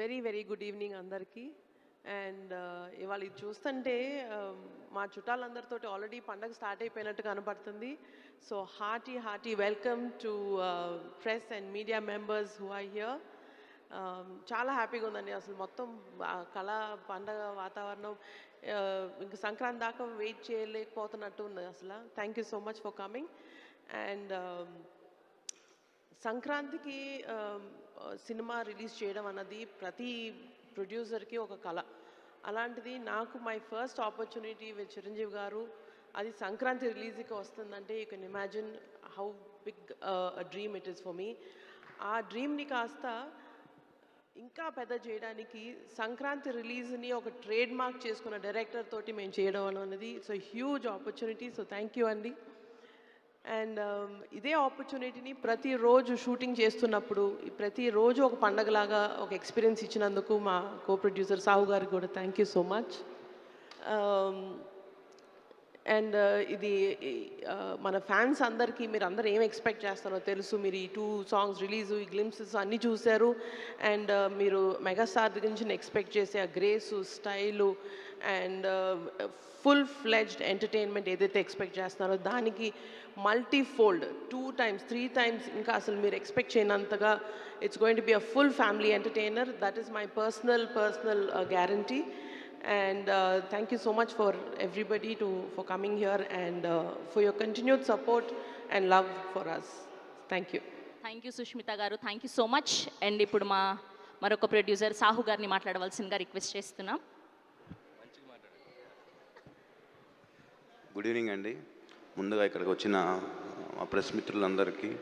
Very very good evening అందరికీ. And ఇవాళ ఇది చూస్తుంటే మా చుట్టాలందరితో ఆల్రెడీ పండగ స్టార్ట్ అయిపోయినట్టు కనపడుతుంది. So hearty welcome to press and media members who are here. చాలా హ్యాపీగా ఉందండి. అసలు మొత్తం కళ పండగ వాతావరణం ఇంకా సంక్రాంతి దాకా వెయిట్ చేయలేకపోతున్నట్టు ఉంది అసలు. Thank you so much for coming. And సంక్రాంతికి సినిమా రిలీజ్ చేయడం అన్నది ప్రతి ప్రొడ్యూసర్కి ఒక కళ. అలాంటిది నాకు my first opportunity with Chiranjeevi garu అది సంక్రాంతి రిలీజ్కి వస్తుందంటే you can imagine how big dream it is for me. ఆ డ్రీమ్ని కాస్త ఇంకా పెద్ద చేయడానికి సంక్రాంతి రిలీజ్ని ఒక ట్రేడ్ మార్క్ చేసుకున్న డైరెక్టర్ తోటి మేము చేయడం అనేది it's huge opportunity. So thank you అండి. అండ్ ఇదే ఆపర్చునిటీని ప్రతిరోజు షూటింగ్ చేస్తున్నప్పుడు ప్రతిరోజు ఒక పండగలాగా ఒక ఎక్స్పీరియన్స్ ఇచ్చినందుకు మా కో ప్రొడ్యూసర్ సాహు గారికి కూడా thank you so much. And ఇది మన ఫ్యాన్స్ అందరికీ మీరు అందరూ ఏం ఎక్స్పెక్ట్ చేస్తారో తెలుసు. మీరు ఈ 2 సాంగ్స్ రిలీజు ఈ గ్లిమ్సెస్ అన్నీ చూశారు. అండ్ మీరు మెగాస్టార్ దగ్గర నుంచి ఎక్స్పెక్ట్ చేసే ఆ grace style and full fledged entertainment ఏదైతే ఎక్స్పెక్ట్ చేస్తున్నారో దానికి మల్టీఫోల్డ్ 2 times 3 times ఇంకా అసలు మీరు ఎక్స్పెక్ట్ చేయనంతగా it's going to be a full family entertainer. That is my personal guarantee. And thank you so much for everybody for coming here and for your continued support and love for us. Thank you. Thank you Sushmita garu. Thank you so much. And ఇప్పుడు మరొక producer Sahu గారిని మాట్లాడవలసిందిగా request చేస్తున్నాం. Good evening అండి. ముందుగా ఇక్కడికి వచ్చిన మా ప్రెస్ మిత్రులందరికీ